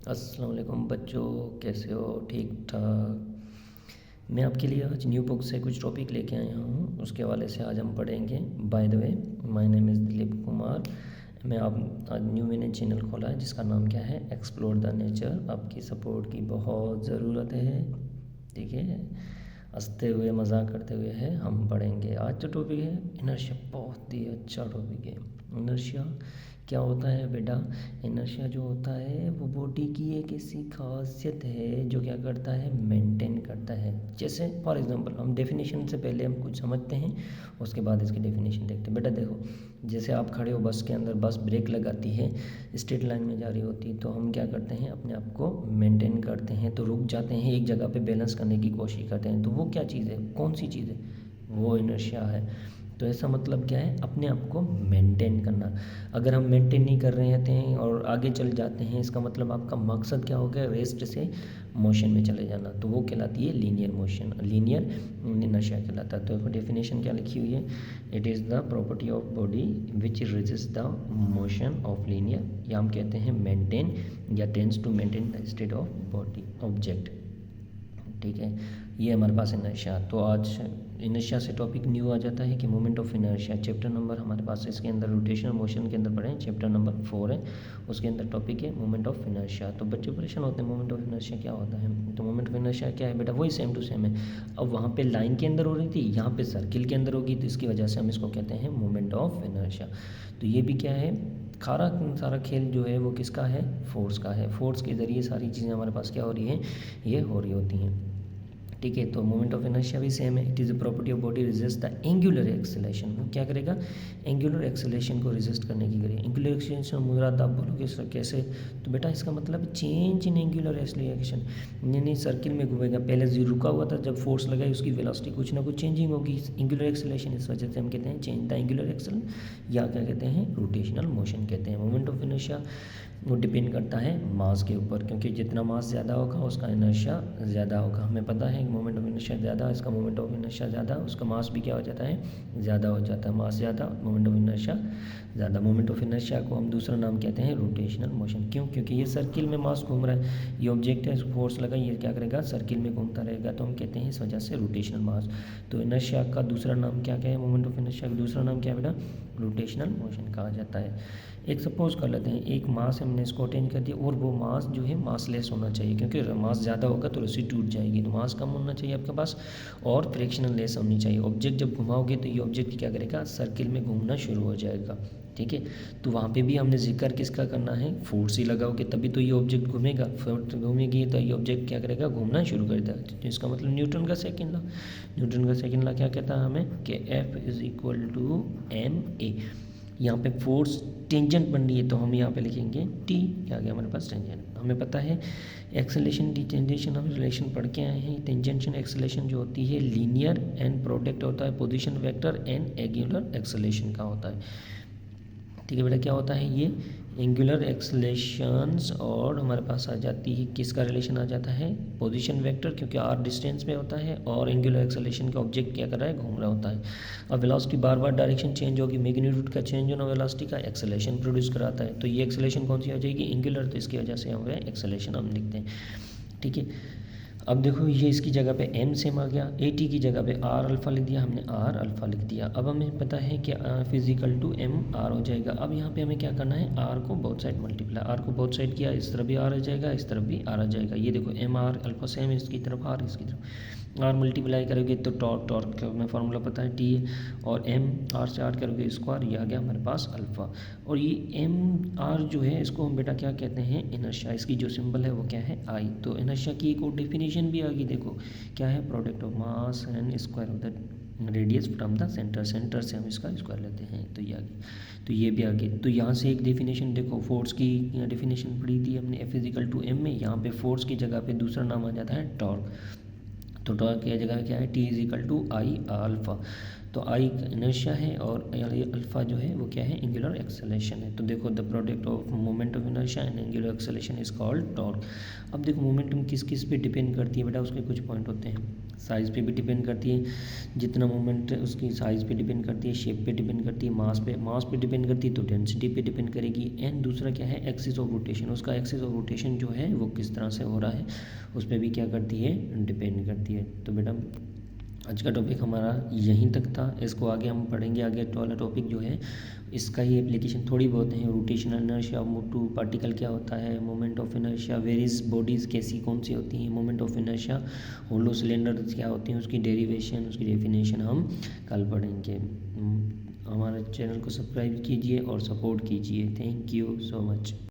अस्सलाम वालेकुम बच्चों, कैसे हो? ठीक ठाक। मैं आपके लिए आज न्यू बुक से कुछ टॉपिक लेके आया हूँ, उसके हवाले से आज हम पढ़ेंगे। By the way, my name is Dilip Kumar. मैं आप आज न्यू मैंने चैनल खोला है जिसका नाम क्या है, एक्सप्लोर द नेचर। आपकी सपोर्ट की बहुत ज़रूरत है, ठीक है। हंसते हुए मजाक करते हुए है हम पढ़ेंगे। आज जो टॉपिक है इनर्शिया, बहुत ही अच्छा टॉपिक है। इनर्शिया क्या होता है बेटा? इनर्शिया जो होता है वो बॉडी की एक ऐसी खासियत है जो क्या करता है, मेंटेन करता है। जैसे फॉर एग्जांपल हम डेफिनेशन से पहले हम कुछ समझते हैं, उसके बाद इसकी डेफिनेशन देखते हैं। बेटा देखो, जैसे आप खड़े हो बस के अंदर, बस ब्रेक लगाती है, स्ट्रेट लाइन में जा रही होती है, तो हम क्या करते हैं, अपने आप को मेंटेन करते हैं, तो रुक जाते हैं, एक जगह पे बैलेंस करने की कोशिश करते हैं। तो वो क्या चीज़ है, कौन सी चीज़ है? वो इनर्शिया है। तो ऐसा मतलब क्या है, अपने आप को मेंटेन करना। अगर हम मेंटेन नहीं कर रहे हैं और आगे चल जाते हैं, इसका मतलब आपका मकसद क्या हो गया, रेस्ट से मोशन में चले जाना, तो वो कहलाती है लीनियर मोशन, लीनियर इनर्शिया कहलाता है। तो डेफिनेशन क्या लिखी हुई है, it is the property of body which resist the motion of linear, या हम कहते हैं मेंटेन या tends to maintain the state of body object, ठीक है। ये हमारे पास इनर्शिया। तो आज इनर्शिया से टॉपिक न्यू आ जाता है कि moment of inertia. Chapter number हमारे पास इसके अंदर रोटेशनल मोशन के अंदर पढ़े, चैप्टर नंबर 4 है, उसके अंदर टॉपिक है मोमेंट ऑफ इनर्शिया। तो बच्चे परेशान होते हैं मोमेंट ऑफ इनर्शिया क्या होता है। तो मोमेंट ऑफ इनर्शिया क्या है बेटा, वही सेम टू सेम है। अब वहाँ पे लाइन के अंदर हो रही थी, यहाँ पे सर्किल के अंदर होगी, तो इसकी वजह से हम इसको कहते हैं मोमेंट ऑफ इनर्शिया। तो ये भी क्या है, खारा सारा खेल जो है वो किसका है, फोर्स का है। फोर्स के ज़रिए सारी चीज़ें हमारे पास क्या हो रही हैं, ये हो रही होती हैं, ठीक है। तो मोमेंट ऑफ इनर्शिया भी सेम है। It is a property of body resist the angular acceleration. वो क्या करेगा, एंगुलर एक्सेलेरेशन को रेजिस्ट करने की करेगा। एंगुलर एक्सेलेरेशन मुराद आप बोलोगे सर कैसे, तो बेटा इसका मतलब चेंज इन एंगुलर एक्सेलेरेशन, यानी सर्किल में घूमेगा। पहले जो रुका हुआ था, जब फोर्स लगाई उसकी वेलोसिटी कुछ ना कुछ चेंजिंग होगी, एंगुलर एक्सेलेरेशन। इस वजह से हम कहते हैं चेंज द एंगुलर एक्सेल, या क्या कहते हैं, रोटेशनल मोशन कहते हैं। मोमेंट ऑफ इनर्शिया वो डिपेंड करता है मास के ऊपर, क्योंकि जितना मास ज़्यादा होगा उसका इनर्शिया ज़्यादा होगा। हमें पता है मोमेंट ऑफ इनर्शिया ज़्यादा, इसका मोमेंट ऑफ इनर्शिया ज़्यादा, उसका मास भी क्या हो जाता है, ज़्यादा हो जाता है। मास ज़्यादा, मोमेंट ऑफ इनर्शिया ज़्यादा। मोमेंट ऑफ इनर्शिया को हम दूसरा नाम कहते हैं रोटेशनल मोशन। क्यों? क्योंकि ये सर्किल में मास घूम रहा है, ये ऑब्जेक्ट है, फोर्स लगा, ये क्या करेगा, सर्किल में घूमता रहेगा, तो हम कहते हैं इस वजह से रोटेशनल मास। तो इनर्शिया का दूसरा नाम क्या है, मोमेंट ऑफ इनर्शिया का दूसरा नाम क्या है बेटा, रोटेशनल मोशन कहा जाता है। एक सपोज कर लेते हैं, एक मास हमने इसको अटेंड कर दिया, और वो मास जो है मासलेस होना चाहिए, क्योंकि मास ज़्यादा होगा तो रस्सी टूट जाएगी। तो मास कम होना चाहिए आपके पास, और फ्रिक्शनल लेस होनी चाहिए। ऑब्जेक्ट जब घुमाओगे तो ये ऑब्जेक्ट क्या करेगा, सर्किल में घूमना शुरू हो जाएगा, ठीक है। तो वहाँ पे भी हमने जिक्र किसका करना है, फोर्स ही लगाओगे तभी तो ये ऑब्जेक्ट घूमेगा, फोर्स घूमेगी तो ये ऑब्जेक्ट क्या करेगा, घूमना शुरू कर देगा। तो इसका मतलब न्यूटन का सेकंड लॉ, न्यूटन का सेकंड लॉ क्या कहता है हमें, कि F is equal to ma। यहाँ पे फोर्स टेंजेंट बन रही है, तो हम यहाँ पे लिखेंगे टी, क्या आ गया हमारे पास, टेंजेंट। हमें पता है एक्सेलेरेशन डिटेंजेशन, हम रिलेशन पढ़ के आए हैं। टेंजेंशन एक्सेलेरेशन जो होती है लीनियर एंड प्रोडक्ट होता है position vector and angular acceleration का होता है, ठीक है बेटा। क्या होता है ये एंगुलर एक्सेलेरेशंस, और हमारे पास आ जाती है किसका रिलेशन आ जाता है, पोजीशन वेक्टर, क्योंकि आर डिस्टेंस में होता है, और एंगुलर एक्सेलेरेशन का ऑब्जेक्ट क्या कर रहा है, घूम रहा होता है। अब वेलोसिटी बार बार डायरेक्शन चेंज होगी, मैग्नीट्यूड का चेंज होना वेलोसिटी का एक्सेलेरेशन प्रोड्यूस कराता है। तो ये एक्सेलेरेशन कौन सी आ जाएगी, एंगुलर, तो इसकी वजह से हम एक्सेलेरेशन हम लिखते हैं, ठीक है। अब देखो ये इसकी जगह पे एम सेम आ गया, ए टी की जगह पे आर अल्फ़ा लिख दिया हमने, आर अल्फ़ा लिख दिया। अब हमें पता है कि फिजिकल टू एम आर हो जाएगा। अब यहाँ पे हमें क्या करना है, आर को बोथ साइड मल्टीप्लाई, आर को बोथ साइड किया, इस तरफ भी आर आ जाएगा, इस तरफ भी आर आ जाएगा। ये देखो एम आर अल्फ़ा सेम, इसकी तरफ आर, इसकी तरफ आर मल्टीप्लाई करोगे तो टॉर्क का हमें फार्मूला पता है टी है, और एम आर से आर करोगे स्क्वायर, ये आ गया हमारे पास अल्फ़ा। और ये एम आर जो है इसको हम बेटा क्या कहते हैं, इनर्शिया। इसकी जो सिंबल है वो क्या है, आई। तो इनर्शिया की एक और डेफिनेशन भी आ गई, देखो क्या है, product of mass and square of the radius from the centre, centre से हम इसका स्क्वायर लेते हैं, तो ये आ गया। तो ये भी आ गया। तो यहाँ से एक डेफिनेशन देखो, फोर्स की डेफिनेशन पढ़ी थी हमने एफ इजिकल टू एम में, यहाँ पे फोर्स की जगह पे दूसरा नाम आ जाता है टॉर्क। तो टॉर्क की जगह क्या है, T is equal to I alpha. तो आई इनर्शिया है और अल्फा जो है वो क्या है, एंगुलर एक्सेलरेशन है। तो देखो the product of moment of inertia and angular acceleration is called torque. अब देखो मोमेंटम किस किस पे डिपेंड करती है बेटा, उसके कुछ पॉइंट होते हैं। साइज़ पे भी डिपेंड करती है, जितना मोमेंट उसकी साइज़ पे डिपेंड करती है, शेप पे डिपेंड करती है, मास पे डिपेंड करती है, तो डेंसिटी पे डिपेंड करेगी। एंड दूसरा क्या है, एक्सिस ऑफ रोटेशन, उसका एक्सिस ऑफ रोटेशन जो है वो किस तरह से हो रहा है उस पर भी क्या करती है, डिपेंड करती है। तो बेटा आज का टॉपिक हमारा यहीं तक था, इसको आगे हम पढ़ेंगे। आगे वाला टॉपिक जो है इसका ही एप्लीकेशन थोड़ी बहुत है, रोटेशनल इनर्शिया ऑफ मोटू पार्टिकल क्या होता है, moment of inertia various bodies कैसी कौन सी होती हैं, moment of inertia hollow cylinder क्या होती हैं, उसकी डेरिवेशन उसकी डेफिनेशन हम कल पढ़ेंगे। हमारे चैनल को सब्सक्राइब कीजिए और सपोर्ट कीजिए। Thank you so much.